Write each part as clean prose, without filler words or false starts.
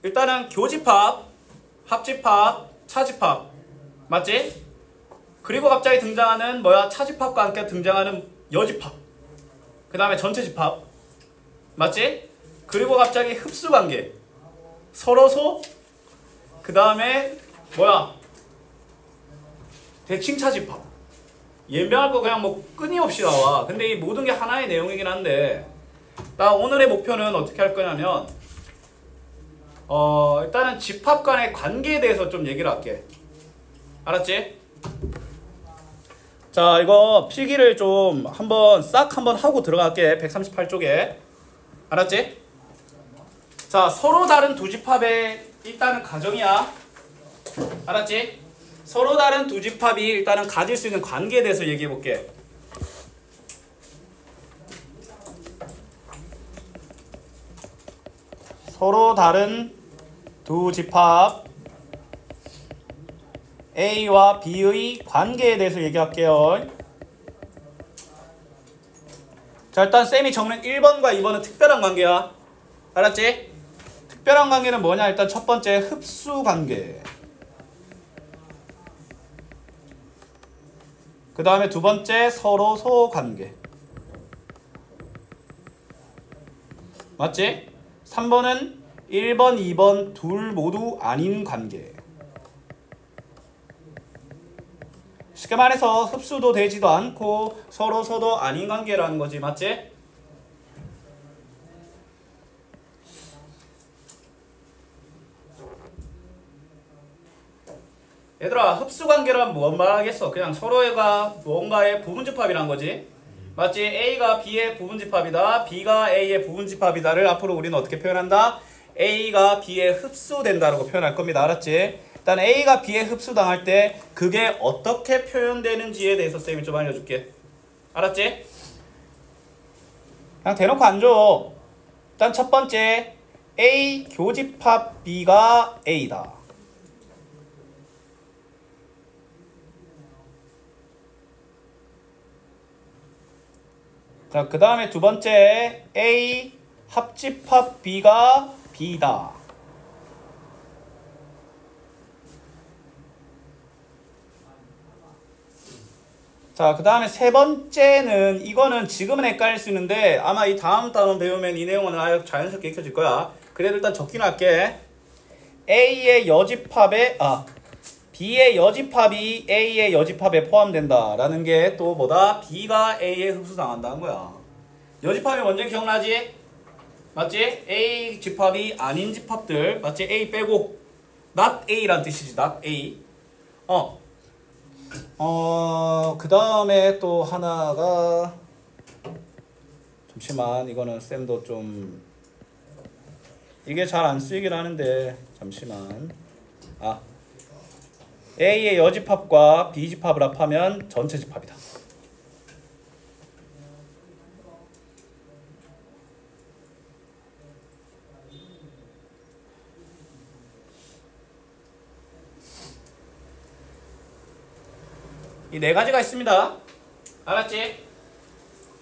일단은 교집합, 합집합, 차집합. 맞지? 그리고 갑자기 등장하는 뭐야? 차집합과 함께 등장하는 여집합. 그 다음에 전체집합. 맞지? 그리고 갑자기 흡수관계. 서로소. 그 다음에 뭐야? 대칭차집합. 예명할 거 그냥 뭐 끊임없이 나와. 근데 이 모든 게 하나의 내용이긴 한데 나 오늘의 목표는 어떻게 할 거냐면 일단은 집합 간의 관계에 대해서 좀 얘기를 할게. 알았지? 자, 이거 필기를 좀 싹 한번 하고 들어갈게. 138쪽에. 알았지? 자, 서로 다른 두 집합의 일단은 가정이야. 알았지? 서로 다른 두 집합이 일단은 가질 수 있는 관계에 대해서 얘기해 볼게. 서로 다른 두 집합 A와 B의 관계에 대해서 얘기할게요. 자, 일단 쌤이 적는 1번과 2번은 특별한 관계야. 알았지? 특별한 관계는 뭐냐? 일단 첫 번째 흡수 관계. 그 다음에 두 번째 서로소 관계. 맞지? 3번은 1번, 2번 둘 모두 아닌 관계. 쉽게 말해서 흡수도 되지도 않고 서로서도 아닌 관계라는 거지. 맞지? 얘들아, 흡수관계란 뭔 말하겠어? 그냥 서로가 뭔가의 부분집합이란 거지. 맞지? A가 B의 부분집합이다. B가 A의 부분집합이다를 앞으로 우리는 어떻게 표현한다? A가 B에 흡수된다라고 표현할 겁니다. 알았지? 일단 A가 B에 흡수당할 때 그게 어떻게 표현되는지에 대해서 쌤이 좀 알려줄게. 알았지? 그냥 대놓고 안 줘. 일단 첫 번째 A 교집합 B가 A다. 자, 그 다음에 두 번째 A 합집합 B가 B다. 자, 그 다음에 세 번째는 이거는 지금은 헷갈릴 수 있는데 아마 이 다음 단원 배우면 이 내용은 아주 자연스럽게 익혀질 거야. 그래도 일단 적긴 할게. A의 여집합에 B의 여집합이 A의 여집합에 포함된다 라는 게 또 뭐다? B가 A에 흡수당한다는 거야. 여집합이 먼저 기억나지? 맞지? A 집합이 아닌 집합들 맞지? A 빼고 not A란 뜻이지. not A. 그 다음에 또 하나가 잠시만, 이거는 쌤도 좀 이게 잘 안 쓰이긴 하는데 잠시만. A의 여집합과 B집합을 합하면 전체 집합이다. 이 네 가지가 있습니다. 알았지?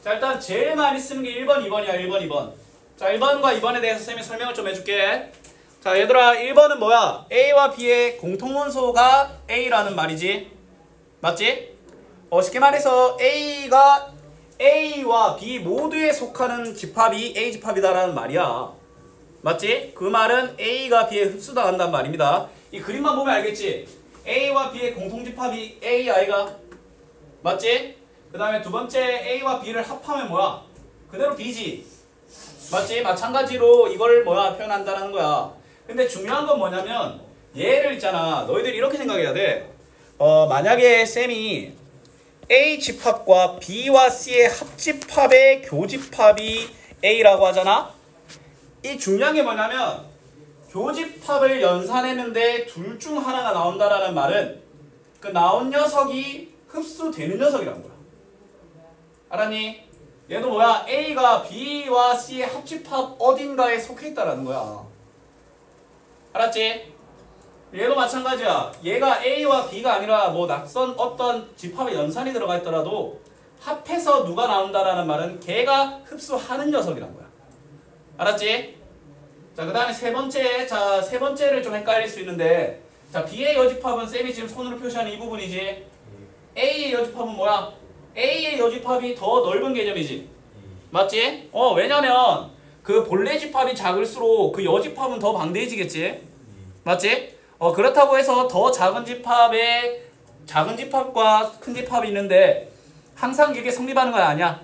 자, 일단 제일 많이 쓰는 게 1번, 2번이야. 1번, 2번. 자, 1번과 2번에 대해서 쌤이 설명을 좀 해줄게. 자, 얘들아, 1번은 뭐야? A와 B의 공통원소가 A라는 말이지. 맞지? 쉽게 말해서 A가 A와 B 모두에 속하는 집합이 A집합이다라는 말이야. 맞지? 그 말은 A가 B에 흡수당한다는 말입니다. 이 그림만 보면 알겠지? A와 B의 공통집합이 A, I가 맞지? 그 다음에 두 번째 A와 B를 합하면 뭐야? 그대로 B지. 맞지? 마찬가지로 이걸 뭐야? 표현한다는 거야. 근데 중요한 건 뭐냐면 얘를 있잖아. 너희들이 이렇게 생각해야 돼. 만약에 쌤이 A 집합과 B와 C의 합집합의 교집합이 A라고 하잖아. 이 중요한 게 뭐냐면 교집합을 연산했는데 둘 중 하나가 나온다라는 말은 그 나온 녀석이 흡수되는 녀석이라는 거야. 알았니? 얘도 뭐야? A가 B와 C의 합집합 어딘가에 속해 있다라는 거야. 알았지? 얘도 마찬가지야. 얘가 A와 B가 아니라 뭐 낯선 어떤 집합의 연산이 들어가 있더라도 합해서 누가 나온다라는 말은 걔가 흡수하는 녀석이란 거야. 알았지? 자, 그 다음에 세 번째. 자, 세 번째를 좀 헷갈릴 수 있는데, 자, B의 여집합은 쌤이 지금 손으로 표시하는 이 부분이지. A의 여집합은 뭐야? A의 여집합이 더 넓은 개념이지. 맞지? 왜냐면 그 본래 집합이 작을수록 그 여집합은 더 방대해지겠지. 맞지? 그렇다고 해서 더 작은 집합에 작은 집합과 큰 집합이 있는데 항상 이게 성립하는 건 아니야.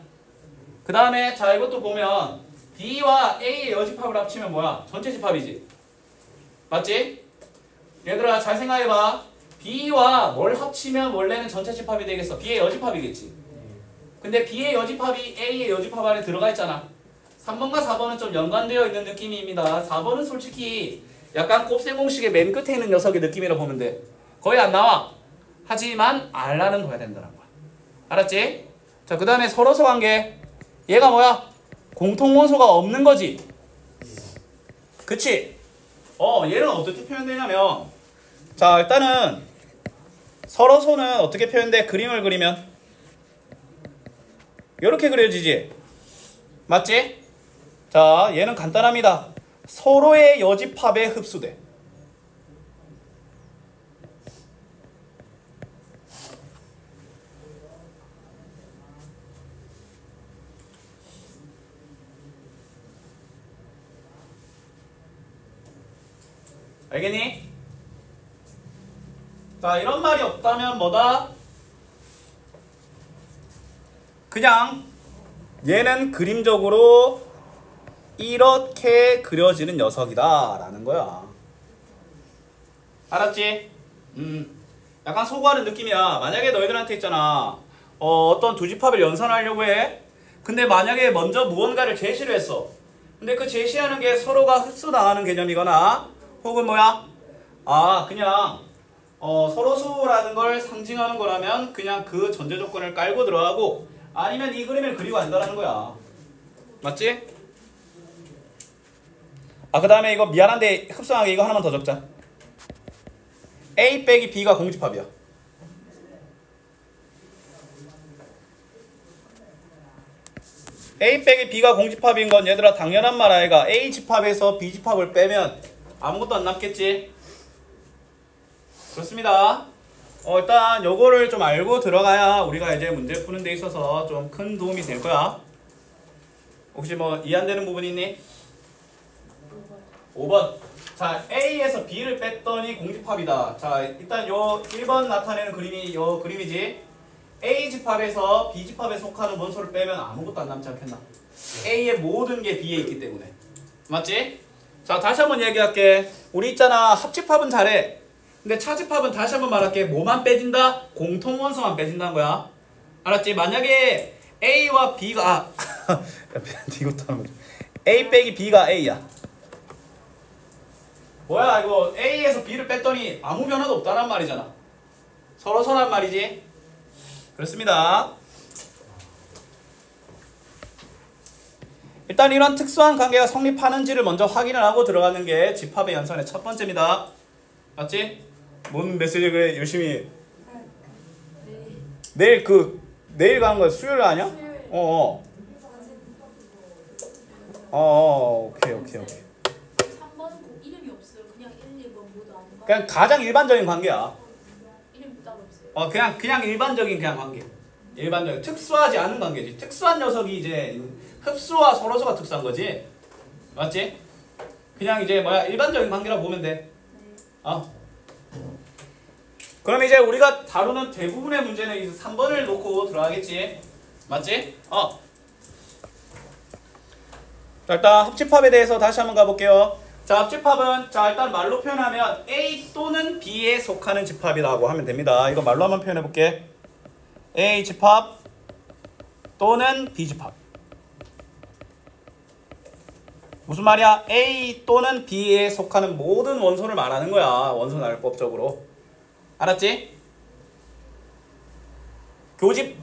그 다음에 자, 이것도 보면 B와 A의 여집합을 합치면 뭐야? 전체 집합이지. 맞지? 얘들아 잘 생각해봐. B와 뭘 합치면 원래는 전체 집합이 되겠어? B의 여집합이겠지. 근데 B의 여집합이 A의 여집합 안에 들어가 있잖아. 3번과 4번은 좀 연관되어 있는 느낌입니다. 4번은 솔직히 약간 곱셈 공식의 맨 끝에 있는 녀석의 느낌이라 보면 돼. 거의 안 나와. 하지만 알라는 둬야 된다는 거야. 알았지? 자, 그 다음에 서로서 관계. 얘가 뭐야? 공통원소가 없는 거지. 그치? 얘는 어떻게 표현되냐면, 자, 일단은 서로소는 어떻게 표현돼? 그림을 그리면 이렇게 그려지지. 맞지? 자, 얘는 간단합니다. 서로의 여집합에 흡수돼. 알겠니? 자, 이런 말이 없다면 뭐다? 그냥 얘는 그림적으로 이렇게 그려지는 녀석이다 라는 거야. 알았지? 약간 소구하는 느낌이야. 만약에 너희들한테 있잖아, 어떤 두 집합을 연산하려고 해. 근데 만약에 먼저 무언가를 제시를 했어. 근데 그 제시하는 게 서로가 흡수당하는 개념이거나 혹은 뭐야? 그냥 서로수라는 걸 상징하는 거라면 그냥 그 전제 조건을 깔고 들어가고, 아니면 이 그림을 그리고 한다는 거야. 맞지? 그 다음에 이거 미안한데 흡수하게 이거 하나만 더 적자. A 빼기 B가 공집합이야. A 빼기 B가 공집합인 건 얘들아 당연한 말 아이가. A 집합에서 B 집합을 빼면 아무것도 안 남겠지. 그렇습니다. 일단 요거를 좀 알고 들어가야 우리가 이제 문제 푸는 데 있어서 좀 큰 도움이 될 거야. 혹시 뭐 이해 안 되는 부분 있니? 5번. 자, A에서 B를 뺐더니 공집합이다. 자, 일단 요 1번 나타내는 그림이 요 그림이지. A 집합에서 B 집합에 속하는 원소를 빼면 아무것도 안 남지 않겠나? A의 모든 게 B에 있기 때문에. 맞지? 자, 다시 한번 얘기할게. 우리 있잖아, 합집합은 잘해. 근데 차집합은 다시 한번 말할게. 뭐만 빼진다? 공통원소만 빼진다는 거야. 알았지? 만약에 A와 B가 이것도 하는 거죠. A 빼기 B가 A야. 뭐야 이거 A에서 B를 뺐더니 아무 변화도 없다란 말이잖아. 서로서란 말이지. 그렇습니다. 일단 이런 특수한 관계가 성립하는지를 먼저 확인을 하고 들어가는 게 집합의 연산의 첫 번째입니다. 맞지? 뭔 메시지 그래 열심히. 내일 가는 거야? 수요일 아니야? 오케이. 3번은 꼭 이름이 없어요. 그냥 1, 2번 모두 아는 거. 그냥 가장 일반적인 관계야. 이름 따로 없어요. 그냥 일반적인 그냥 관계. 일반적인 특수하지 않은 관계지. 특수한 녀석이 이제 흡수와 서로서가 특수한 거지. 맞지? 그냥 이제 일반적인 관계라 보면 돼. 그럼 이제 우리가 다루는 대부분의 문제는 이제 3번을 놓고 들어가겠지. 맞지? 자, 일단 합집합에 대해서 다시 한번 가볼게요. 자, 합집합은 자 일단 말로 표현하면 A 또는 B에 속하는 집합이라고 하면 됩니다. 이거 말로 한번 표현해 볼게. A 집합 또는 B 집합. 무슨 말이야? A 또는 B에 속하는 모든 원소를 말하는 거야. 원소 나열법적으로. 알았지? 교집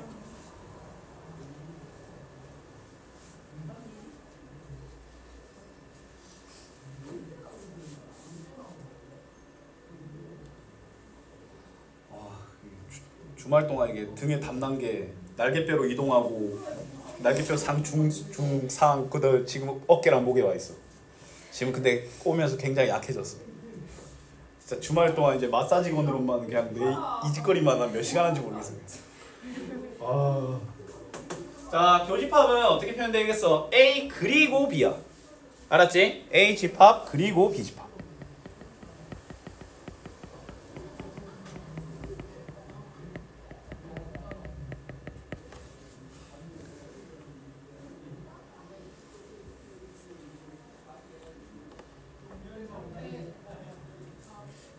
주말 동안 이게 등에 담난 게 날개뼈로 이동하고 날개뼈 상, 중, 상, 그다음 지금 어깨랑 목에 와 있어. 지금 근데 오면서 굉장히 약해졌어. 진짜 주말 동안 이제 마사지건으로만 그냥 내 이짓거리만 한 몇 시간 한지 모르겠어. 아. 자, 교집합은 어떻게 표현되겠어? A 그리고 B야. 알았지? A 집합 그리고 B 집합.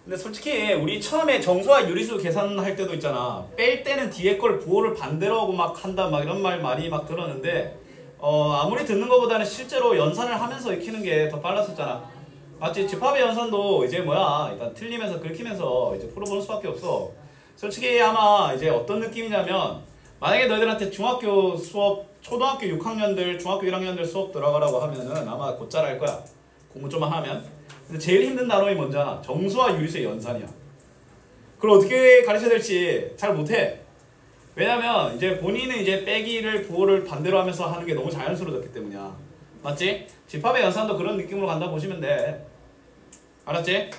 근데 솔직히 우리 처음에 정수와 유리수 계산할 때도 있잖아. 뺄 때는 뒤에 걸 부호를 반대로 하고 막 한다 막 이런 말 많이 막 들었는데 아무리 듣는 것보다는 실제로 연산을 하면서 익히는 게 더 빨랐었잖아. 맞지? 집합의 연산도 이제 뭐야 일단 틀리면서 긁히면서 이제 풀어보는 수밖에 없어. 솔직히 아마 이제 어떤 느낌이냐면 만약에 너희들한테 중학교 수업 초등학교 6학년들 중학교 1학년들 수업 들어가라고 하면은 아마 곧잘 알 거야. 공부 좀만 하면. 근데 제일 힘든 단원이 뭔지 알아? 정수와 유리수의 연산이야. 그걸 어떻게 가르쳐야 될지 잘 못해. 왜냐면 이제 본인은 이제 빼기를 부호를 반대로 하면서 하는 게 너무 자연스러워졌기 때문이야. 맞지? 집합의 연산도 그런 느낌으로 간다 보시면 돼. 알았지?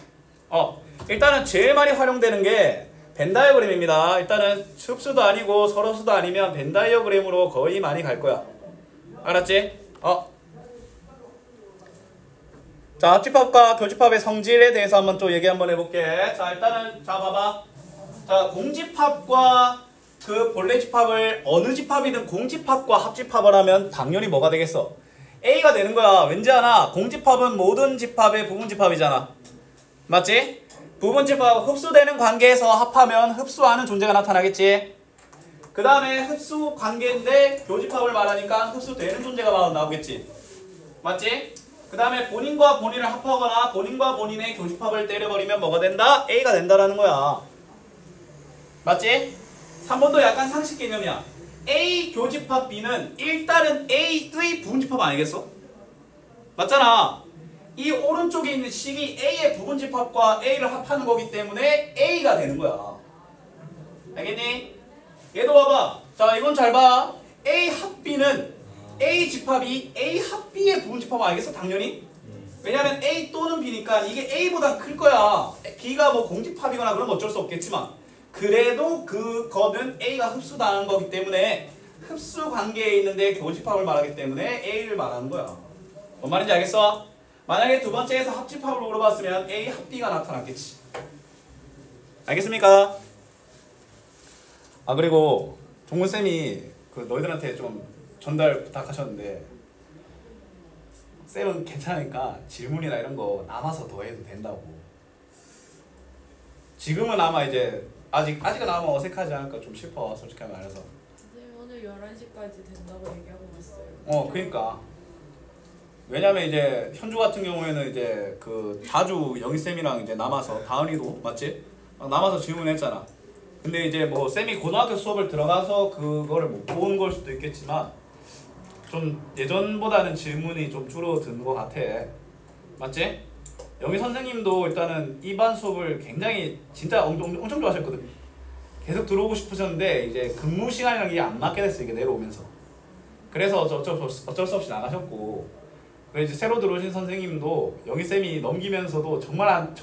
일단은 제일 많이 활용되는 게 벤 다이어그램입니다. 일단은 흡수도 아니고 서로수도 아니면 벤 다이어그램으로 거의 많이 갈 거야. 알았지? 자, 합집합과 교집합의 성질에 대해서 한번 또 얘기 한번 해볼게. 자, 일단은 자 봐봐. 자, 공집합과 그 본래 집합을 어느 집합이든 공집합과 합집합을 하면 당연히 뭐가 되겠어? A가 되는 거야. 왠지 아나? 공집합은 모든 집합의 부분집합이잖아. 맞지? 부분집합 흡수되는 관계에서 합하면 흡수하는 존재가 나타나겠지. 그 다음에 흡수 관계인데 교집합을 말하니까 흡수되는 존재가 나오겠지. 맞지? 그 다음에 본인과 본인을 합하거나 본인과 본인의 교집합을 때려버리면 뭐가 된다? A가 된다라는 거야. 맞지? 3번도 약간 상식 개념이야. A 교집합 B는 일단은 A의 부분집합 아니겠어? 맞잖아. 이 오른쪽에 있는 식이 A의 부분집합과 A를 합하는 거기 때문에 A가 되는 거야. 알겠니? 얘도 봐봐. 자, 이건 잘 봐. A 합 B는 A 집합이 A 합 B의 부분집합 알겠어? 당연히. 왜냐면 A 또는 B니까 이게 A보다 클 거야. B가 뭐 공집합이거나 그러면 어쩔 수 없겠지만 그래도 그거는 A가 흡수당한 거기 때문에 흡수 관계에 있는데 교집합을 말하기 때문에 A를 말하는 거야. 뭔 말인지 알겠어? 만약에 두 번째에서 합집합을 물어봤으면 A 합 B가 나타났겠지. 알겠습니까? 그리고 종문쌤이 그 너희들한테 좀 전달 부탁하셨는데 쌤은 괜찮으니까 질문이나 이런 거 남아서 더 해도 된다고. 지금은 아마 이제 아직은 아마 어색하지 않을까 좀 싶어. 솔직하게 말해서. 선생님 오늘 11시까지 된다고 얘기하고 갔어요. 그러니까 왜냐면 이제 현주 같은 경우에는 이제 그 자주 영희쌤이랑 이제 남아서 다은이도 맞지? 남아서 질문했잖아. 근데 이제 뭐 쌤이 고등학교 수업을 들어가서 그거를 못 본 걸 수도 있겠지만 좀 예전보다는 질문이 좀 줄어든 것 같아. 맞지? 영희 선생님도 일단은 이반 수업을 굉장히 진짜 엄청 좋아하셨거든. 계속 들어오고 싶으셨는데 이제 근무 시간이랑 이게 안 맞게 됐어. 이게 내려오면서. 그래서 어쩔 수 없이 나가셨고. 그래서 이제 새로 들어오신 선생님도 영희쌤이 넘기면서도 정말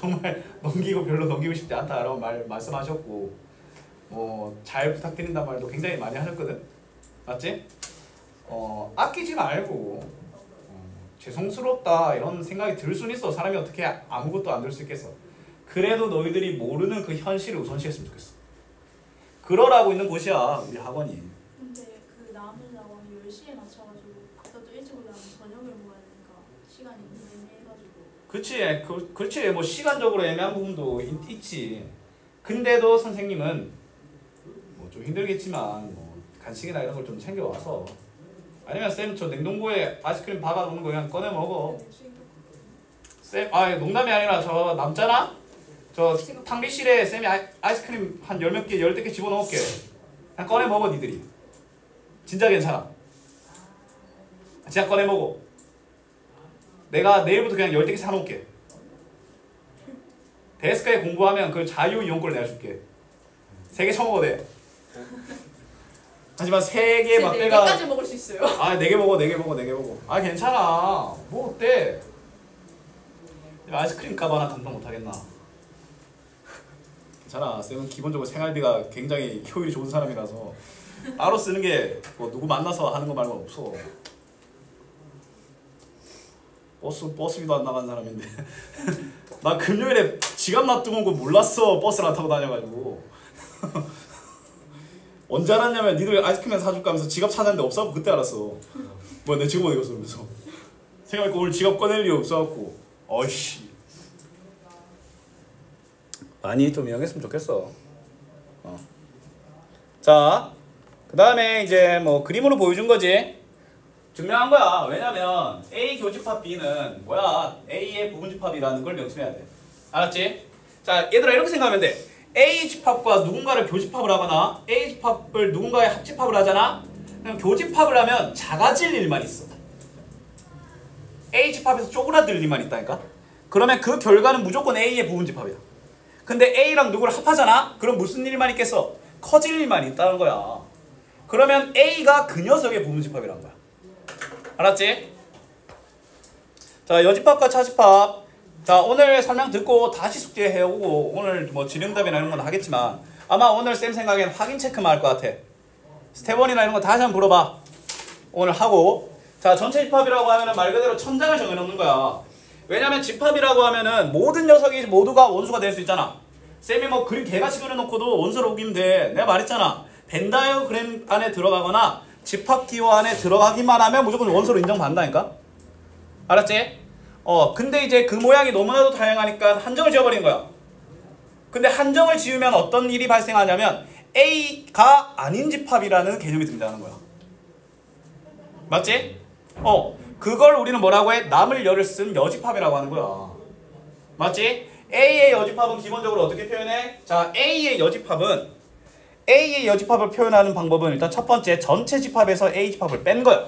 넘기고 별로 넘기고 싶지 않다라고 말씀하셨고 뭐 잘 부탁드린다는 말도 굉장히 많이 하셨거든. 맞지? 아끼지 말고 죄송스럽다 이런 생각이 들 수는 있어. 사람이 어떻게 아무것도 안 들 수 있겠어. 그래도 너희들이 모르는 그 현실을 우선시했으면 좋겠어. 그러라고 있는 곳이야 우리 학원이. 근데 그 남은 학원이 10시에 맞춰가지고 그것도 일찍 올라가면 저녁을 먹어야 되니까 시간이 애매해가지고. 그렇지. 뭐 시간적으로 애매한 부분도 있지. 근데도 선생님은 뭐 좀 힘들겠지만 뭐 간식이나 이런 걸 좀 챙겨와서 아니면 쌤 저 냉동고에 아이스크림 박아놓는 거 그냥 꺼내 먹어. 쌤 농담이 아니라 저 남잖아? 저 탕비실에 쌤이 아이스크림 한 열 개 집어넣을게. 그냥 꺼내 먹어 니들이. 진짜 괜찮아. 진짜 꺼내 먹어. 내가 내일부터 그냥 10개씩 사놓을게. 데스크에 공부하면 그 자유이용권을 내가 줄게. 3개 처먹어도 돼. 하지만 3개 막 내가 4개까지 먹을 수 있어요. 4개 먹어. 괜찮아. 뭐 어때? 아이스크림 값 하나 감당 못하겠나? 괜찮아. 쌤은 기본적으로 생활비가 굉장히 효율이 좋은 사람이라서 따로 쓰는 게 뭐 누구 만나서 하는 거 말고 없어. 버스비도 안 나간 사람인데 나 금요일에 지갑 놔두고 몰랐어. 버스를 안 타고 다녀가지고 언제 알았냐면 니들 아이스크림 사줄까 하면서 지갑 찾았는데 없어갖고 그때 알았어. 뭐야 내 지갑 어디 갔어 그러면서 생각해보니까 오늘 지갑 꺼낼 일이 없어갖고 어이씨 많이 좀 이용했으면 좋겠어. 자, 그 다음에 이제 뭐 그림으로 보여준 거지. 증명한 거야. 왜냐면 A 교집합 B는 뭐야? A의 부분집합이라는 걸 명심해야 돼. 알았지? 자, 얘들아 이렇게 생각하면 돼. A 집합과 누군가를 교집합을 하거나 A 집합을 누군가의 합집합을 하잖아? 그럼 교집합을 하면 작아질 일만 있어. A 집합에서 쪼그라들 일만 있다니까? 그러면 그 결과는 무조건 A의 부분집합이야. 근데 A랑 누구를 합하잖아? 그럼 무슨 일만 있겠어? 커질 일만 있다는 거야. 그러면 A가 그 녀석의 부분집합이란 거야. 알았지? 자, 여집합과 차집합. 자, 오늘 설명 듣고 다시 숙제해오고 오늘 뭐 질응답이나 이런 건 하겠지만 아마 오늘 쌤 생각엔 확인 체크만 할 것 같아. 스텝 1이나 이런 거 다시 한번 물어봐. 오늘 하고. 자, 전체 집합이라고 하면은 말 그대로 천장을 정해놓는 거야. 왜냐면 집합이라고 하면은 모든 녀석이 모두가 원수가 될 수 있잖아. 쌤이 뭐 그림 개같이 그려놓고도 원수로 우기면 돼. 내가 말했잖아. 벤다이어그램 안에 들어가거나 집합 기호 안에 들어가기만 하면 무조건 원수로 인정받는다니까. 알았지? 근데 이제 그 모양이 너무나도 다양하니까 한정을 지어버리는 거야. 근데 한정을 지으면 어떤 일이 발생하냐면 A가 아닌 집합이라는 개념이 등장하는 거야. 맞지? 그걸 우리는 뭐라고 해? 남을 열을 쓴 여집합이라고 하는 거야. 맞지? A의 여집합은 기본적으로 어떻게 표현해? 자, A의 여집합을 표현하는 방법은 일단 첫 번째 전체 집합에서 A 집합을 뺀 거야.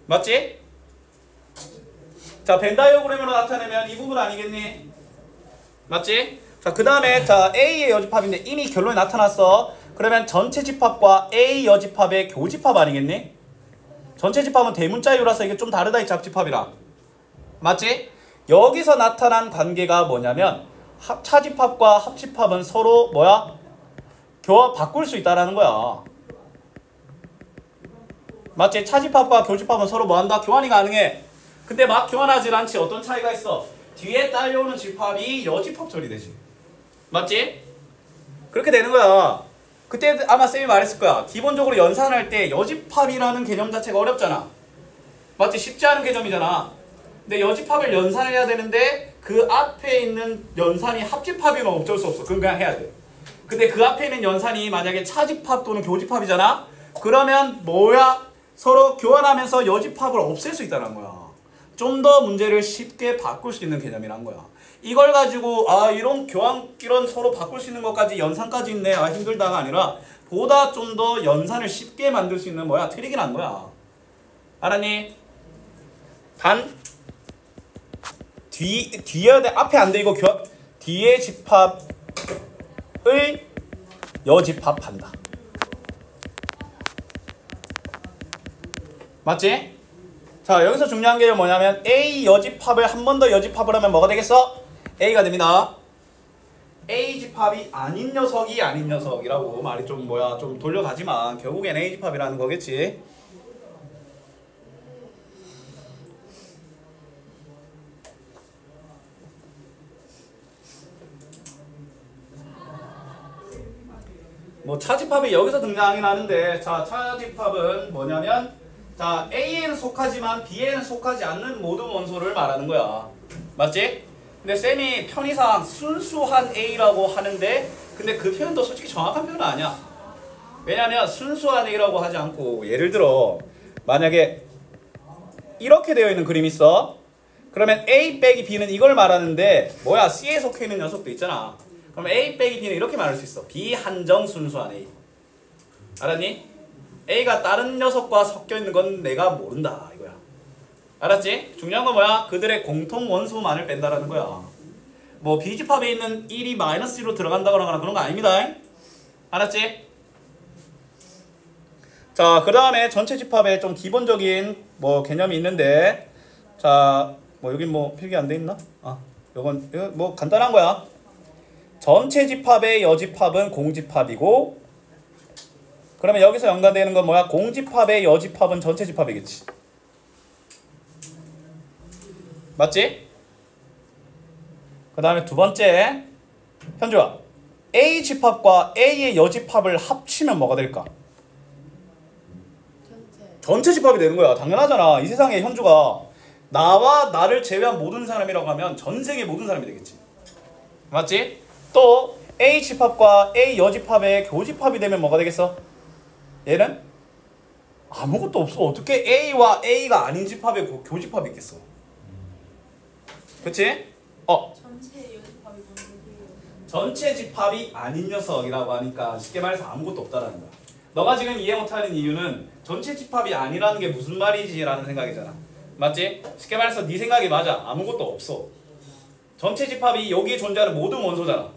맞지? 자, 벤다이어그램으로 나타내면 이 부분 아니겠니? 맞지? 자, 그 다음에 자 A의 여집합인데 이미 결론이 나타났어. 그러면 전체 집합과 A 여집합의 교집합 아니겠니? 전체 집합은 대문자유라서 이게 좀 다르다 이 잡집합이랑. 맞지? 여기서 나타난 관계가 뭐냐면 차집합과 합집합은 서로 뭐야? 바꿀 수 있다라는 거야. 맞지? 차집합과 교집합은 서로 뭐한다? 교환이 가능해. 근데 막 교환하진 않지. 어떤 차이가 있어? 뒤에 딸려오는 집합이 여집합 처리되지. 맞지? 그렇게 되는 거야. 그때 아마 쌤이 말했을 거야. 기본적으로 연산할 때 여집합이라는 개념 자체가 어렵잖아. 맞지? 쉽지 않은 개념이잖아. 근데 여집합을 연산해야 되는데 그 앞에 있는 연산이 합집합이면 어쩔 수 없어. 그건 그냥 해야 돼. 근데 그 앞에 있는 연산이 만약에 차집합 또는 교집합이잖아? 그러면 뭐야? 서로 교환하면서 여집합을 없앨 수 있다는 거야. 좀 더 문제를 쉽게 바꿀 수 있는 개념이란 거야. 이걸 가지고 이런 서로 바꿀 수 있는 것까지 연산까지 있네. 힘들다가 아니라 보다 좀 더 연산을 쉽게 만들 수 있는 트릭이란 거야. 알았니? 단 뒤에 앞에 안 돼. 이거 뒤에 집합을 여집합한다. 맞지? 자, 여기서 중요한 게 뭐냐면 A 여집합을 한 번 더 여집합을 하면 뭐가 되겠어? A가 됩니다. A 집합이 아닌 녀석이 아닌 녀석이라고 말이 좀 돌려가지만 결국엔 A 집합이라는 거겠지. 뭐 차집합이 여기서 등장하긴 하는데, 자, 차집합은 뭐냐면 자, A에는 속하지만 B에는 속하지 않는 모든 원소를 말하는 거야. 맞지? 근데 쌤이 편의상 순수한 A라고 하는데 근데 그 표현도 솔직히 정확한 표현은 아니야. 왜냐면 순수한 A라고 하지 않고 예를 들어 만약에 이렇게 되어 있는 그림이 있어. 그러면 A 빼기 B는 이걸 말하는데 뭐야? C에 속해 있는 녀석도 있잖아. 그럼 A 빼기 B는 이렇게 말할 수 있어. B 한정 순수한 A. 알았니? A가 다른 녀석과 섞여 있는 건 내가 모른다 이거야. 알았지? 중요한 건 뭐야? 그들의 공통 원소만을 뺀다라는 거야. 뭐 B집합에 있는 1이 -1로 들어간다거나 그런 거 아닙니다. 알았지? 자, 그 다음에 전체 집합에 좀 기본적인 개념이 있는데, 자, 뭐 여기 뭐 필기 안 돼 있나? 이거 뭐 간단한 거야. 전체 집합의 여집합은 공집합이고, 그러면 여기서 연관되는 건 뭐야? 공집합의 여집합은 전체 집합이겠지. 맞지? 그 다음에 두 번째, 현주야, A 집합과 A의 여집합을 합치면 뭐가 될까? 전체 집합이 되는 거야. 당연하잖아. 이 세상에 현주가 나와 나를 제외한 모든 사람이라고 하면 전 세계 모든 사람이 되겠지. 맞지? 또 A 집합과 A 여집합의 교집합이 되면 뭐가 되겠어? 얘는 아무것도 없어. 어떻게 A와 A가 아닌 집합의 교집합이 있겠어? 그치? 전체 여집합이 뭔 소리예요? 전체 집합이 아닌 녀석이라고 하니까 쉽게 말해서 아무것도 없다라는 거야. 너가 지금 이해 못하는 이유는 전체 집합이 아니라는 게 무슨 말이지 라는 생각이잖아. 맞지? 쉽게 말해서 네 생각이 맞아. 아무것도 없어. 전체 집합이 여기에 존재하는 모든 원소잖아.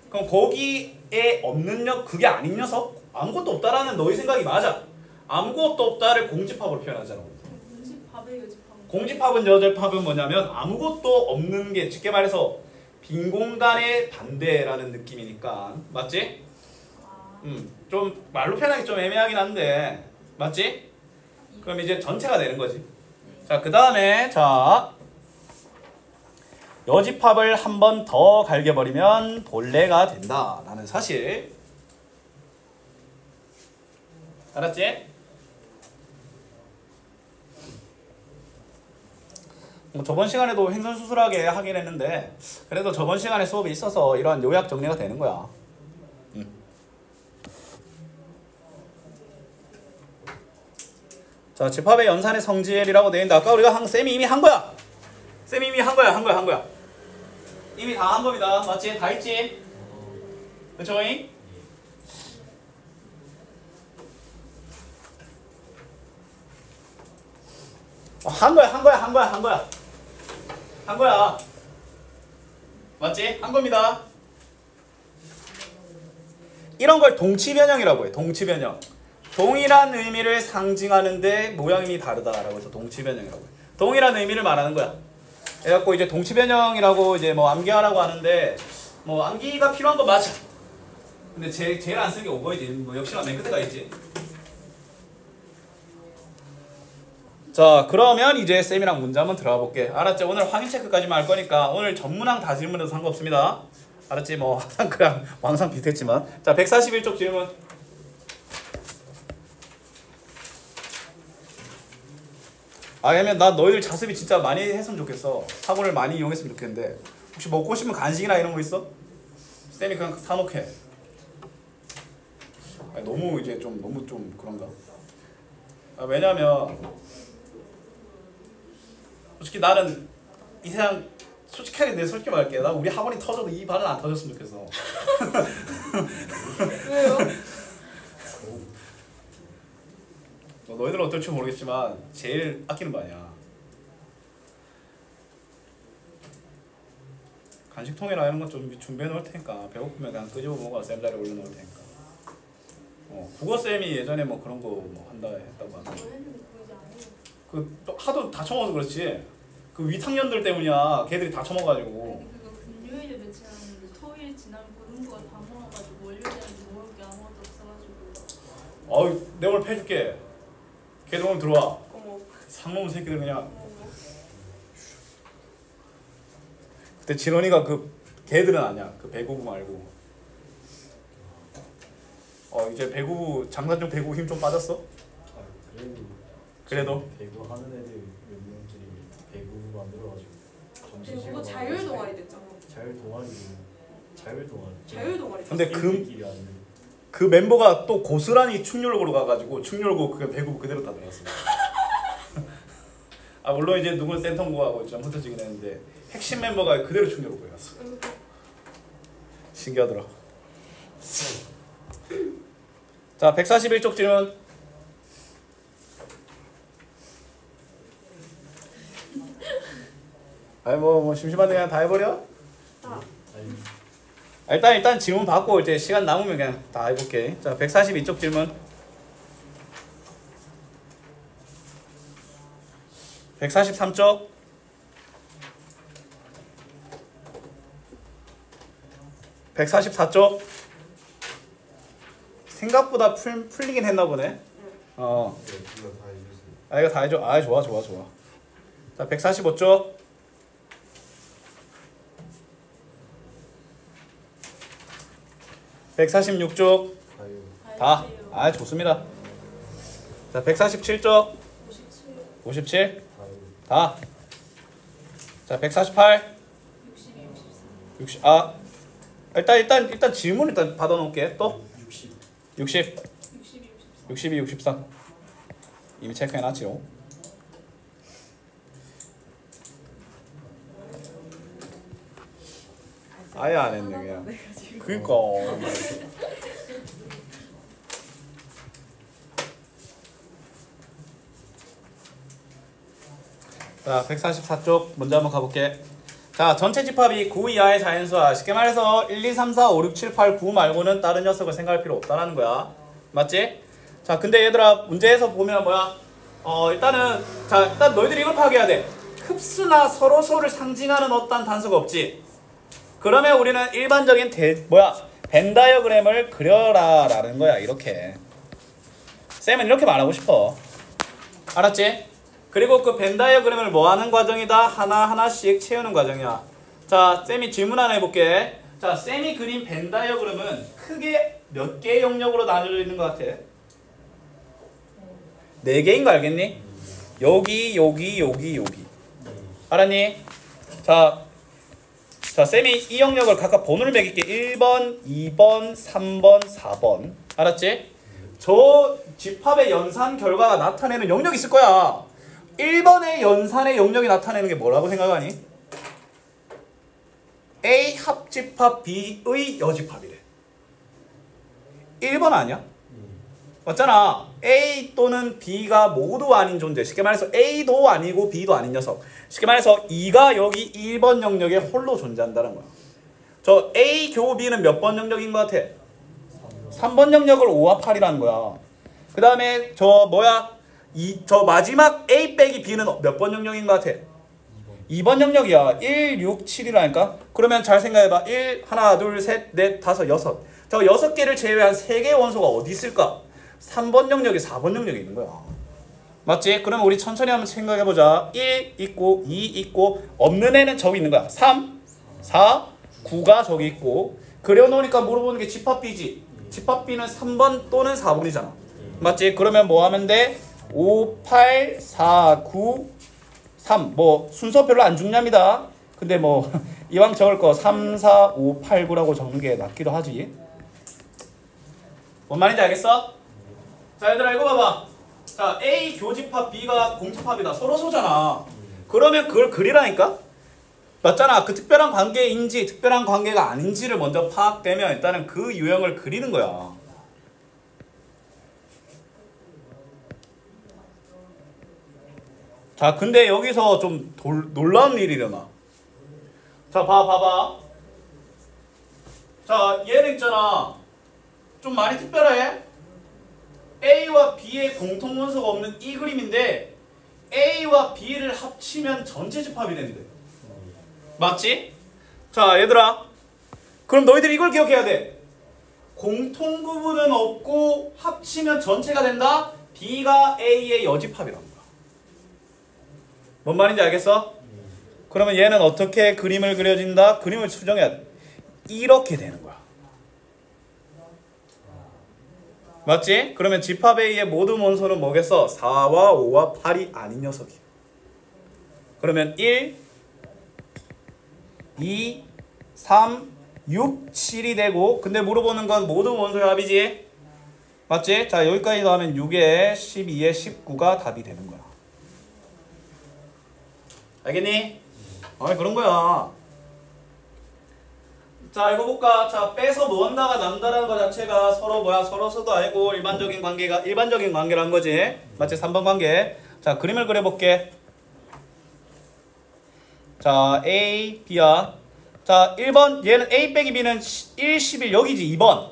그럼 거기에 없는 그게 아닌 녀석? 아무것도 없다라는 너의 생각이 맞아. 아무것도 없다를 공집합으로 표현하잖아. 공집합의 여집합은? 공집합은 여집합은 뭐냐면 아무것도 없는 게 쉽게 말해서 빈 공간의 반대라는 느낌이니까. 맞지? 좀 말로 표현하기 좀 애매하긴 한데 맞지? 그럼 이제 전체가 되는 거지. 자, 그 다음에 자 여집합을 한 번 더 갈겨버리면 본래가 된다라는 사실. 알았지? 뭐 저번 시간에도 횡설수설하게 하긴 했는데 그래도 저번 시간에 수업이 있어서 이러한 요약 정리가 되는 거야. 자, 집합의 연산의 성질이라고 되어 있는데 아까 우리가 쌤이 이미 한 거야. 쌤이 이미 한 거야. 이미 다 한 겁니다. 맞지? 다 했지? 그쵸?잉? 한 거야. 맞지? 한 겁니다. 이런 걸 동치변형이라고 해. 동치변형. 동일한 의미를 상징하는데 모양이 다르다라고 해서 동치변형이라고 해. 동일한 의미를 말하는 거야. 그래갖고 이제 동치변형이라고 이제 뭐 암기하라고 하는데 뭐 암기가 필요한 거 맞아. 근데 제일 안 쓰는 게 오버이지. 뭐 역시나 맨 끝에가 있지. 자, 그러면 이제 쌤이랑 문제 한번 들어가 볼게. 알았지? 오늘 확인 체크까지만 할 거니까 오늘 전문항 다 질문해도 상관없습니다. 알았지? 뭐 항상 그냥 항상 비슷했지만. 자, 141쪽 질문. 아니면 나 너희들 자습이 진짜 많이 했으면 좋겠어. 학원을 많이 이용했으면 좋겠는데 혹시 먹고 싶은 간식이나 이런 거 있어? 쌤이 그냥 사놓게. 아니, 너무 이제 좀 너무 좀 그런가? 왜냐면 솔직히 나는 이 세상 솔직하게 내 솔직히 말할게. 나 우리 학원이 터져도 이 발은 안 터졌으면 좋겠어. 왜요? 너희들은 어떨지 모르겠지만 제일 아끼는 거 아니야. 간식통이나 이런 거 좀 준비해 놓을 테니까 배고프면 그냥 끄집어 먹어. 쌤 자리에 올려놓을 테니까. 국어쌤이 예전에 뭐 그런 거 뭐 한다 했다고 하는데 그 또 하도 다 처먹어서 그렇지. 그 위탁년들 때문이야. 걔들이 다 처먹어가지고. 그거 금요일에 며칠 하는데 토요일 지나면 고등부가 다 먹어가지고 월요일에는 먹을 게 아무것도 없어가지고. 내가 오늘 패줄게. 걔들 오늘 들어와. 어머. 상놈 새끼들 그냥. 그때 진원이가 그 걔들은 아니야. 그 배구부 말고. 이제 배구 장난 중 배구 힘 좀 빠졌어? 그래도 배구 하는 애들 몇 명들이 배구 만들어가지고 그거 자율 동아리 됐잖아. 자율 동아리. 근데 그 멤버가 또 고스란히 충렬고로 가가지고 충렬고 그 배구 그대로 다 들어갔어. 물론 이제 누군 센터고하고 좀 흩어지긴 했는데 핵심 멤버가 그대로 충렬고에 갔어. 신기하더라. 자, 141쪽 질문. 뭐 심심한데 그냥 다 해버려? 일단 질문 받고 이제 시간 남으면 그냥 다 해볼게. 자, 142쪽 질문. 143쪽. 144쪽. 생각보다 풀리긴 했나 보네. 어. 네, 이거 다 이겼어요. 아, 이거 다 해줘. 아, 좋아, 좋아, 좋아. 자, 145쪽. 146쪽. 가요. 다. 아, 좋습니다. 자, 147쪽. 57, 57. 가요. 다. 자, 148. 62, 63. 60. 아. 일단 질문 일단 받아 놓을게. 또 60. 60. 62, 63. 62, 63. 이미 체크해 놨지요. 아예 안 했네 그냥. 그니까. 자, 144쪽 먼저 한번 가볼게. 자, 전체 집합이 9 이하의 자연수야. 쉽게 말해서 1, 2, 3, 4, 5, 6, 7, 8, 9 말고는 다른 녀석을 생각할 필요 없다라는 거야. 맞지? 자, 근데 얘들아 문제에서 보면 뭐야? 일단은 자, 일단 너희들이 이걸 파악해야 돼. 흡수나 서로서를 상징하는 어떤 단서가 없지. 그러면 우리는 일반적인 벤 다이어그램을 그려라라는 거야. 이렇게. 쌤은 이렇게 말하고 싶어. 알았지? 그리고 그 벤 다이어그램을 뭐 하는 과정이다? 하나하나씩 채우는 과정이야. 자, 쌤이 질문 하나 해볼게. 자, 쌤이 그린 벤 다이어그램은 크게 몇 개의 영역으로 나눠져 있는 것 같아? 4개인 거 알겠니? 여기, 여기, 여기, 여기. 알았니? 자, 쌤이 이 영역을 각각 번호를 매길게. 1번, 2번, 3번, 4번. 알았지? 저 집합의 연산 결과가 나타내는 영역이 있을 거야. 1번의 연산의 영역이 나타내는 게 뭐라고 생각하니? A 합집합 B의 여집합이래. 1번 아니야? 맞잖아. A 또는 B가 모두 아닌 존재. 쉽게 말해서 A도 아니고 B도 아닌 녀석. 쉽게 말해서 2가 여기 1번 영역에 홀로 존재한다는 거야. 저 A 교 B는 몇 번 영역인 것 같아? 3번 영역을 5와 8이라는 거야. 그 다음에 저 마지막 A 빼기 B는 몇 번 영역인 것 같아? 2번 영역이야. 1, 6, 7이라니까? 그러면 잘 생각해봐. 1, 하나, 둘, 셋, 넷, 다섯, 여섯. 저 6개를 제외한 3개의 원소가 어디 있을까? 3번 영역에 4번 영역에 있는 거야. 맞지? 그러면 우리 천천히 한번 생각해보자. 1 있고 2 있고 없는 애는 저기 있는 거야. 3, 4, 9가 저기 있고 그려놓으니까 물어보는 게 집합 B지. 집합 B는 3번 또는 4번이잖아. 맞지? 그러면 뭐 하면 돼? 5, 8, 4, 9, 3. 뭐 순서 별로 안 중요합니다. 근데 뭐 이왕 적을 거 3, 4, 5, 8, 9라고 적는 게 낫기도 하지. 뭔 말인지 알겠어? 자, 얘들아 이거 봐봐. 자, A 교집합 B가 공집합이다. 서로소잖아. 그러면 그걸 그리라니까? 맞잖아. 그 특별한 관계인지 특별한 관계가 아닌지를 먼저 파악되면 일단은 그 유형을 그리는 거야. 자, 근데 여기서 좀 놀라운 일이 일어나. 자, 봐봐. 자, 얘는 있잖아. 좀 많이 특별해. A와 B의 공통 원소가 없는 이 그림인데 A와 B를 합치면 전체 집합이 된대. 맞지? 자, 얘들아. 그럼 너희들이 이걸 기억해야 돼. 공통 부분은 없고 합치면 전체가 된다. B가 A의 여집합이란 거야. 뭔 말인지 알겠어? 그러면 얘는 어떻게 그림을 그려진다? 그림을 수정해야 돼. 이렇게 되는 거야. 맞지? 그러면 집합 A의 모든 원소는 뭐겠어? 4와 5와 8이 아닌 녀석이야. 그러면 1, 2, 3, 6, 7이 되고 근데 물어보는 건 모든 원소의 합이지? 맞지? 자, 여기까지 더하면 6에 12에 19가 답이 되는 거야. 알겠니? 그런 거야. 자, 이거 볼까? 자, 빼서 무언가가 남다라는 거 자체가 서로 서로서도 아니고 일반적인 관계란 거지. 맞지? 3번 관계. 자, 그림을 그려볼게. 자, A, B야. 자, 1번 얘는 A 빼기 B는 1, 11 여기지. 2번.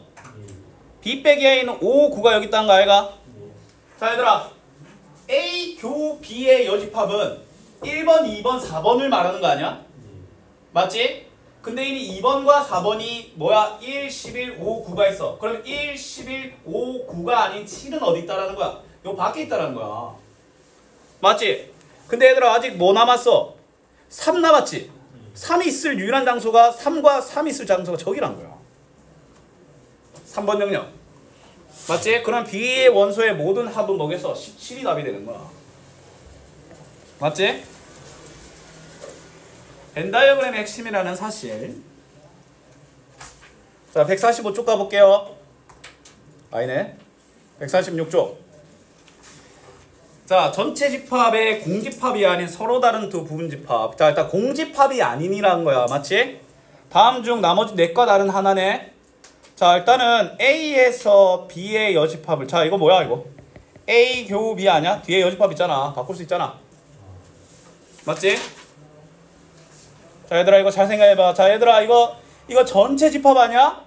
B 빼기 A는 5, 9가 여기 있다는 거 아이가? 자, 얘들아. A 교 B의 여집합은 1번, 2번, 4번을 말하는 거 아니야? 맞지? 근데 이미 2번과 4번이 뭐야? 1, 11, 5, 9가 있어. 그럼 1, 11, 5, 9가 아닌 7은 어디 있다라는 거야? 요 밖에 있다라는 거야. 맞지? 근데 얘들아 아직 뭐 남았어? 3 남았지? 3이 있을 유일한 장소가 3과 3이 있을 장소가 저기란 거야. 3번 영역. 맞지? 그럼 B의 원소의 모든 합은 뭐겠어? 17이 답이 되는 거야. 맞지? 벤 다이어그램의 핵심이라는 사실. 자, 145쪽 가볼게요. 아니네. 146쪽. 자, 전체 집합의 공집합이 아닌 서로 다른 두 부분 집합. 자, 일단 공집합이 아닌이라는 거야. 맞지? 다음 중 나머지 넷과 다른 하나네. 자, 일단은 A에서 B의 여집합을. 자, 이거 뭐야, 이거? A 교우 B 아니야? 뒤에 여집합 있잖아. 바꿀 수 있잖아. 맞지? 자, 얘들아, 이거 잘 생각해봐. 자, 얘들아, 이거 전체 집합 아니야?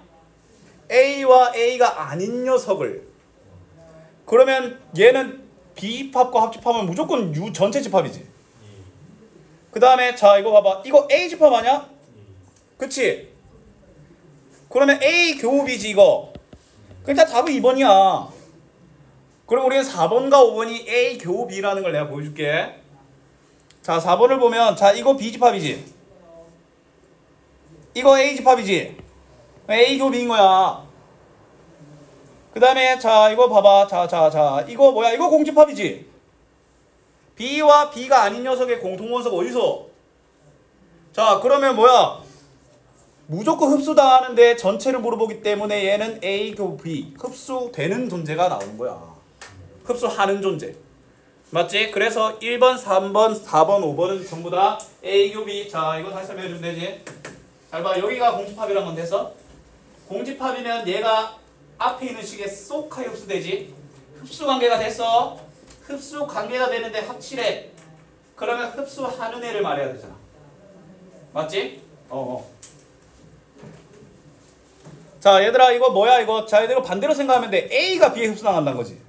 A와 A가 아닌 녀석을. 그러면 얘는 B집합과 합집합은 무조건 U 전체 집합이지. 그 다음에, 자, 이거 봐봐. 이거 A 집합 아니야? 그치? 그러면 A 교우 B지 이거. 그러니까 답은 2번이야. 그럼 우리는 4번과 5번이 A 교우 B라는 걸 내가 보여줄게. 자, 4번을 보면 자, 이거 B집합이지. 이거 A집합이지. A 교우 B인 거야. 그 다음에 자, 이거 봐봐. 자, 이거 뭐야? 이거 공집합이지. B와 B가 아닌 녀석의 공통원소가 어디서? 자, 그러면 뭐야? 무조건 흡수당하는데 전체를 물어보기 때문에 얘는 A 교우 B 흡수되는 존재가 나오는 거야. 흡수하는 존재. 맞지? 그래서 1번, 3번, 4번, 5번은 전부 다 A 교우 B. 자, 이거 다시 설명해 주면 되지. 잘 봐. 여기가 공집합이란 건 돼서 공집합이면 얘가 앞에 있는 식에 쏙 하게 흡수되지. 흡수 관계가 됐어. 흡수 관계가 되는데 합치래. 그러면 흡수하는 애를 말해야 되잖아. 맞지? 자, 얘들아 이거 뭐야 이거. 자, 얘들아 반대로 생각하면 돼. A가 B에 흡수당한다는 거지.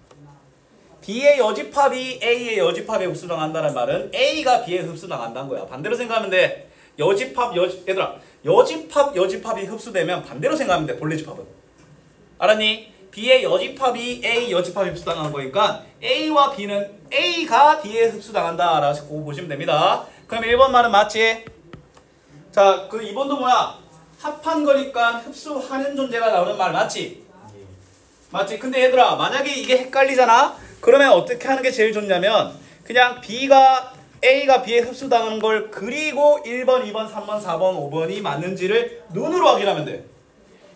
B의 여집합이 A의 여집합에 흡수당한다는 말은 A가 B에 흡수당한다는 거야. 반대로 생각하면 돼. 얘들아 여집합이 흡수되면 반대로 생각하면 돼. 본래 집합은. 알았니? B의 여집합이 A 여집합에 흡수당하는 거니까 A와 B는 A가 B에 흡수당한다 라고 보시면 됩니다. 그럼 1번 말은 맞지? 자, 그 2번도 뭐야? 합한 거니까 흡수하는 존재가 나오는 말 맞지? 맞지? 근데 얘들아 만약에 이게 헷갈리잖아? 그러면 어떻게 하는 게 제일 좋냐면 그냥 A가 B에 흡수당하는 걸 그리고 1번, 2번, 3번, 4번, 5번이 맞는지를 눈으로 확인하면 돼.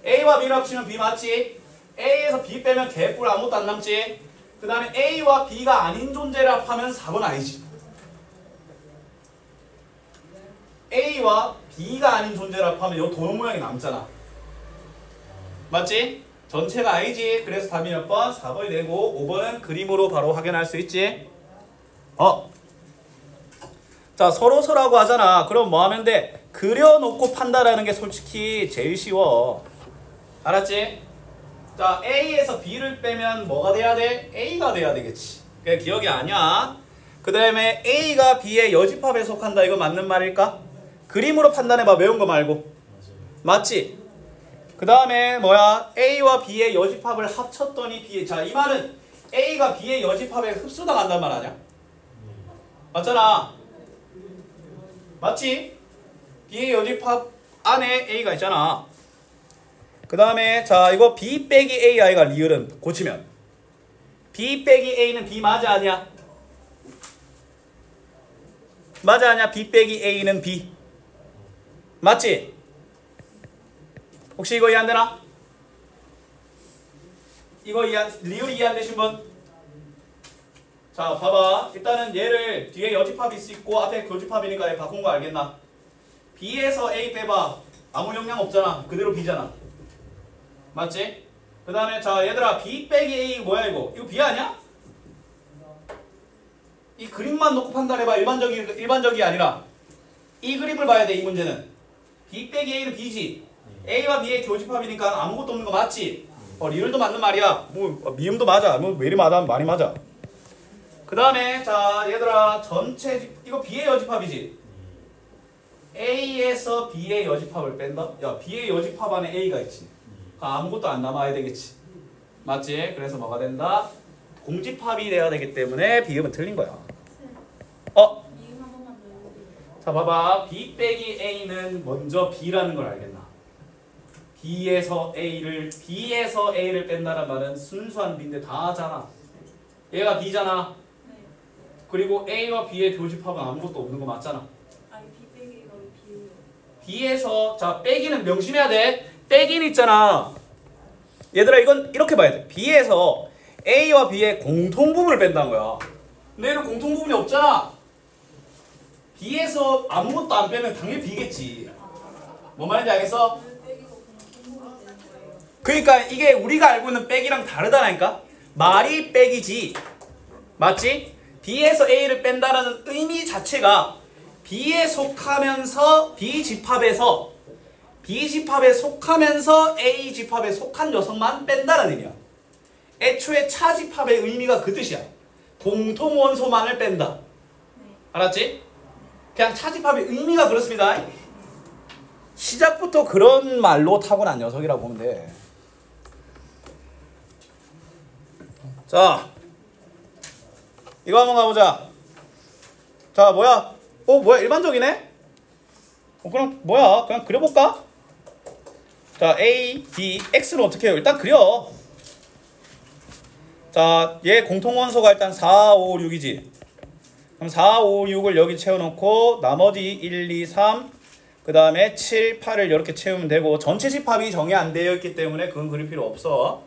A와 B를 합치면 B 맞지? A에서 B 빼면 개뿔 아무것도 안 남지? 그 다음에 A와 B가 아닌 존재를 합하면 4번 아니지. A와 B가 아닌 존재를 합하면 이 도넛 모양이 남잖아. 맞지? 전체가 아니지. 그래서 답이 몇 번? 4번이 되고 5번은 그림으로 바로 확인할 수 있지. 자, 서로서라고 하잖아. 그럼 뭐 하면 돼? 그려놓고 판다라는 게 솔직히 제일 쉬워. 알았지? 자, A에서 B를 빼면 뭐가 돼야 돼? A가 돼야 되겠지. 그게 기억이 아니야. 그 다음에 A가 B의 여집합에 속한다. 이거 맞는 말일까? 그림으로 판단해봐. 외운 거 말고. 맞지? 그 다음에 뭐야? A와 B의 여집합을 합쳤더니 B의. 자, 이 말은 A가 B의 여집합에 흡수당한단 말 아니야? 맞잖아. 맞지? B의 여집합 안에 A가 있잖아. 그 다음에 자, 이거 B 빼기 AI가 리을은 고치면 B 빼기 A는 B 맞아 아니야? 맞아 아니야? B 빼기 A는 B 맞지? 혹시 이거 이해 안 되나? 이거 리을이 이해 안 되신 분? 자, 봐봐. 일단은 얘를 뒤에 여집합이 있고 앞에 교집합이니까 얘 바꾼 거 알겠나? B에서 A 빼봐. 아무 영향 없잖아. 그대로 B잖아. 맞지? 그 다음에 자, 얘들아 B 빼기 A 뭐야 이거? 이거 B 아니야? 이 그림만 놓고 판단해봐. 일반적이 아니라 이 그림을 봐야 돼. 이 문제는 B 빼기 A는 B지. A와 B의 교집합이니까 아무것도 없는 거 맞지? 리을도 맞는 말이야. 뭐 미음도 맞아. 뭐 왜 이리 맞아? 많이 맞아. 그 다음에 자, 얘들아 전체 이거 B의 여집합이지. A에서 B의 여집합을 뺀다? 야, B의 여집합 안에 A가 있지. 아무것도 안 남아야 되겠지. 맞지? 그래서 뭐가 된다? 공집합이 돼야 되기 때문에 비읍은 틀린 거야. 이응 한 번만 더 해주세요. 자, 봐봐. B 빼기 A는 먼저 B라는 걸 알겠나? B에서 A를 뺀다는 말은 순수한 B인데 다 하잖아. 얘가 B잖아. 네. 그리고 A와 B의 교집합은 아무것도 없는 거 맞잖아. 아니 B 빼기가 왜 B예요? B에서 자 빼기는 명심해야 돼. 빼기는 있잖아. 얘들아 이건 이렇게 봐야 돼. B에서 A와 B의 공통부분을 뺀다는 거야. 근데 얘는 공통부분이 없잖아. B에서 아무것도 안 빼면 당연히 B겠지. 뭔 말인지 알겠어? 왜 빼기가 공통부가 되는 거예요? 그러니까 이게 우리가 알고 있는 빼기랑 다르다니까. 말이 빼기지. 맞지? B에서 A를 뺀다는 의미 자체가 B에 속하면서 B집합에 속하면서 A집합에 속한 녀석만 뺀다는 의미야. 애초에 차집합의 의미가 그 뜻이야. 공통원소만을 뺀다. 알았지? 그냥 차집합의 의미가 그렇습니다. 시작부터 그런 말로 타고난 녀석이라고 보면 돼. 자, 이거 한번 가보자. 자, 뭐야? 뭐야? 일반적이네? 그럼 뭐야? 그냥 그려볼까? 자, A, B, X는 어떻게 해요? 일단 그려. 자, 얘 공통원소가 일단 4, 5, 6이지. 그럼 4, 5, 6을 여기 채워놓고 나머지 1, 2, 3, 그 다음에 7, 8을 이렇게 채우면 되고 전체 집합이 정의 안 되어 있기 때문에 그건 그릴 필요 없어.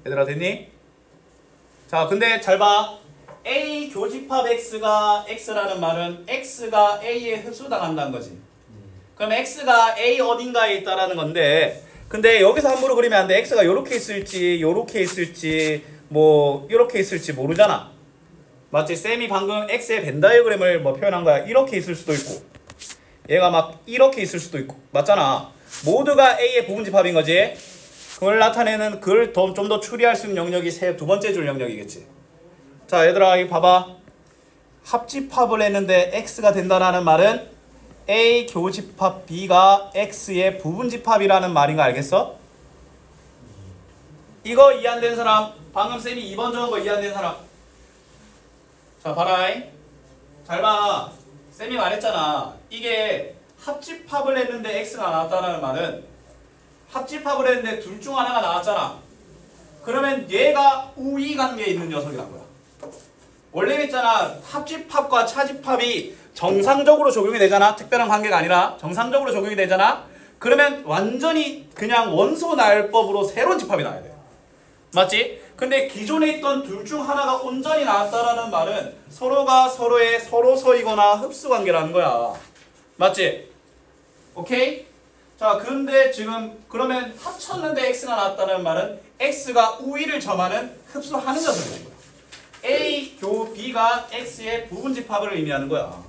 얘들아 됐니? 자, 근데 잘 봐. A 교집합 X가 X라는 말은 X가 A에 흡수당한다는 거지. 그럼 X가 A 어딘가에 있다라는 건데, 근데 여기서 함부로 그리면 안 돼. X가 요렇게 있을지 요렇게 있을지 뭐 이렇게 있을지 모르잖아. 맞지? 쌤이 방금 X의 벤 다이어그램을 뭐 표현한 거야. 이렇게 있을 수도 있고 얘가 막 이렇게 있을 수도 있고 맞잖아. 모두가 A의 부분집합인 거지. 그걸 나타내는 그걸 좀 더 추리할 수 있는 영역이 두 번째 줄 영역이겠지. 자, 얘들아 이거 봐봐. 합집합을 했는데 X가 된다는 말은 A 교집합 B가 X의 부분집합이라는 말인 거 알겠어? 이거 이해 안 된 사람, 방금 쌤이 2번 적은 거 이해 안 된 사람. 자, 봐라잉. 잘 봐. 쌤이 말했잖아. 이게 합집합을 했는데 X가 나왔다는 말은 합집합을 했는데 둘 중 하나가 나왔잖아. 그러면 얘가 우위 관계에 있는 녀석이란 거야. 원래 있잖아. 합집합과 차집합이 정상적으로 적용이 되잖아. 특별한 관계가 아니라 정상적으로 적용이 되잖아. 그러면 완전히 그냥 원소 나열법으로 새로운 집합이 나와야 돼. 맞지? 근데 기존에 있던 둘 중 하나가 온전히 나왔다라는 말은 서로가 서로의 서로서이거나 흡수관계라는 거야. 맞지? 오케이? 자, 근데 지금 그러면 합쳤는데 X가 나왔다는 말은 X가 우위를 점하는 흡수하는 녀석이라는 거야. A 교 B가 X의 부분집합을 의미하는 거야.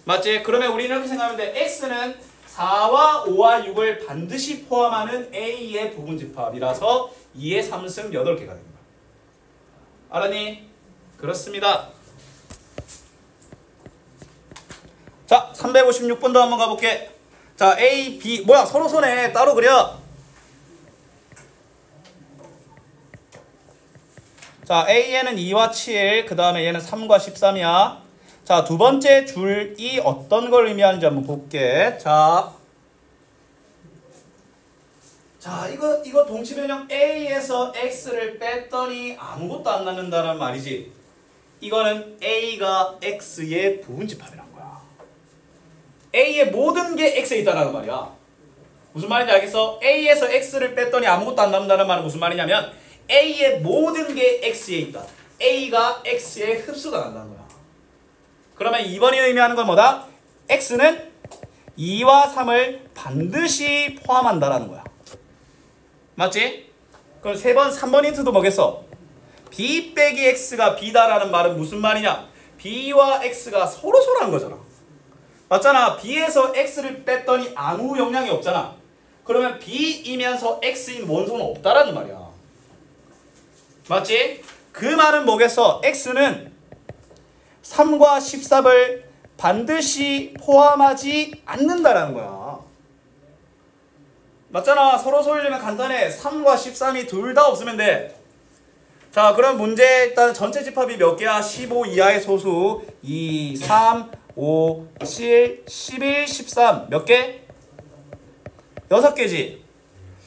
맞지? 그러면 우리는 이렇게 생각하면 돼. X는 4와 5와 6을 반드시 포함하는 A의 부분집합이라서 2의 3승 8개가 됩니다. 알았니? 그렇습니다. 자, 356번도 한번 가볼게. 자, A, B 뭐야? 서로 손에 따로 그려. 자, A에는 2와 7, 그 다음에 얘는 3과 13이야. 자, 두 번째 줄이 어떤 걸 의미하는지 한번 볼게. 자, 이거 동치변형 A에서 X를 뺐더니 아무것도 안 남는다는 말이지. 이거는 A가 X의 부분집합이란 거야. A의 모든 게 X에 있다는 말이야. 무슨 말인지 알겠어? A에서 X를 뺐더니 아무것도 안 남는다는 말은 무슨 말이냐면 A의 모든 게 X에 있다. A가 X에 흡수당한다는 거야. 그러면 2번이 의미하는 건 뭐다? X는 2와 3을 반드시 포함한다라는 거야. 맞지? 그럼 3번 힌트도 뭐겠어? B 빼기 X가 B다라는 말은 무슨 말이냐? B와 X가 서로서로한 거잖아. 맞잖아. B에서 X를 뺐더니 아무 영향이 없잖아. 그러면 B이면서 X인 원소는 없다라는 말이야. 맞지? 그 말은 뭐겠어? X는 3과 13을 반드시 포함하지 않는다라는 거야. 맞잖아. 서로 소일리면 간단해. 3과 13이 둘 다 없으면 돼. 자, 그럼 문제 일단 전체 집합이 몇 개야? 15 이하의 소수 2, 3, 5, 7, 11, 13 몇 개? 6개지.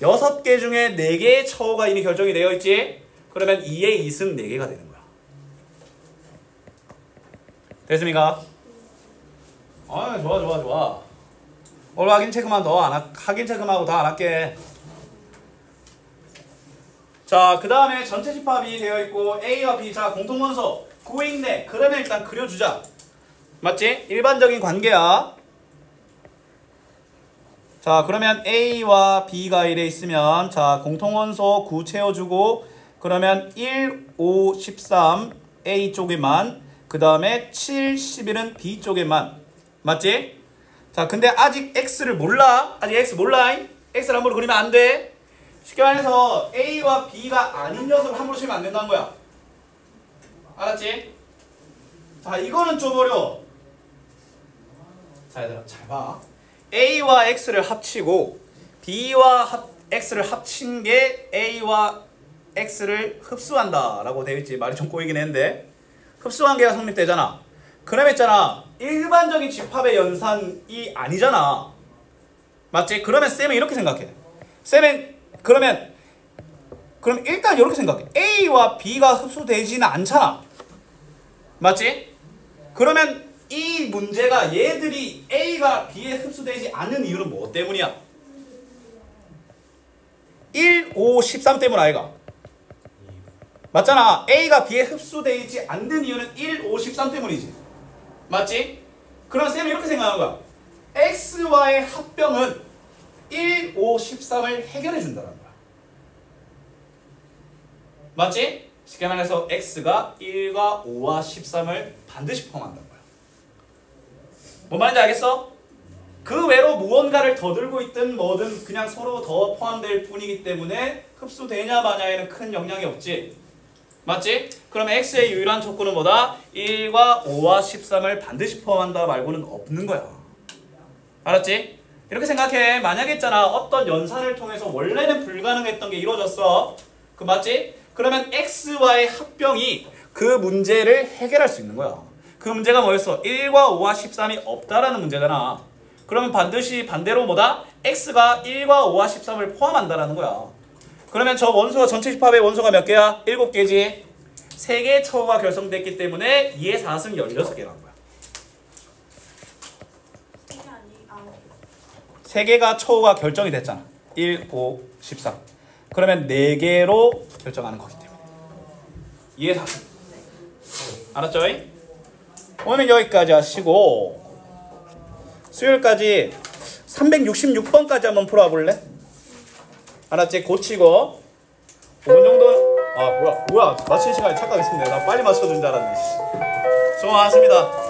6개 중에 4개의 처우가 이미 결정이 되어 있지. 그러면 2의 2승 4개가 되는 거야. 됐습니까? 아, 좋아. 오늘 확인 체크만 더 안 확인 체크하고 다 안 할게. 자, 그 다음에 전체 집합이 되어 있고 A와 B, 자 공통 원소 9인 그러면 일단 그려주자. 맞지? 일반적인 관계야. 자, 그러면 A와 B가 이래 있으면 자 공통 원소 9 채워주고 그러면 1, 5, 13 A 쪽에만 그 다음에 7, 11은 B 쪽에만. 맞지? 자, 근데 아직 X를 몰라. 아직 X 몰라. X를 함부로 그리면 안 돼. 쉽게 말해서 A와 B가 아닌 녀석을 함부로 치면 안 된다는 거야. 알았지? 자, 이거는 좀 어려워. 자, 얘들아 잘 봐. A와 X를 합치고 B와 X를 합친 게 A와 X를 흡수한다 라고 되어 있지. 말이 좀 꼬이긴 했는데 흡수관계가 성립되잖아. 그럼 있잖아, 일반적인 집합의 연산이 아니잖아. 맞지? 그러면 쌤은 이렇게 생각해. 쌤은 그럼 일단 이렇게 생각해. A와 B가 흡수되지는 않잖아. 맞지? 그러면 이 문제가 얘들이 A가 B에 흡수되지 않는 이유는 뭐 때문이야? 1, 5, 13 때문 아이가? 맞잖아. A가 B에 흡수되지 않는 이유는 1, 5, 13 때문이지. 맞지? 그럼 쌤이 이렇게 생각하는 거야. X와의 합병은 1, 5, 13을 해결해 준다는 거야. 맞지? 쉽게 말해서 X가 1과 5와 13을 반드시 포함한다는 거야. 뭔 말인지 알겠어? 그 외로 무언가를 더 들고 있든 뭐든 그냥 서로 더 포함될 뿐이기 때문에 흡수되냐 마냐에는 큰 영향이 없지. 맞지? 그러면 X의 유일한 조건은 뭐다? 1과 5와 13을 반드시 포함한다 말고는 없는 거야. 알았지? 이렇게 생각해. 만약에 있잖아, 어떤 연산을 통해서 원래는 불가능했던 게 이루어졌어. 그 맞지? 그러면 X와의 합병이 그 문제를 해결할 수 있는 거야. 그 문제가 뭐였어? 1과 5와 13이 없다라는 문제잖아. 그러면 반드시 반대로 뭐다? X가 1과 5와 13을 포함한다라는 거야. 그러면 저 원소가 전체 집합의 원소가 몇 개야? 7개지. 3개의 처우가 결성됐기 때문에 2의 4승 16개라는 거야. 3개가 처우가 결정이 됐잖아. 1, 5, 13. 그러면 4개로 결정하는 거기 때문에 2의 4승. 알았죠? 오늘 여기까지 하시고 수요일까지 366번까지 한번 풀어와 볼래? 알았지? 고치고 5분 정도. 아 뭐야 마칠 시간에 착각했습니다. 나 빨리 맞춰준 줄 알았네. 수고하셨습니다.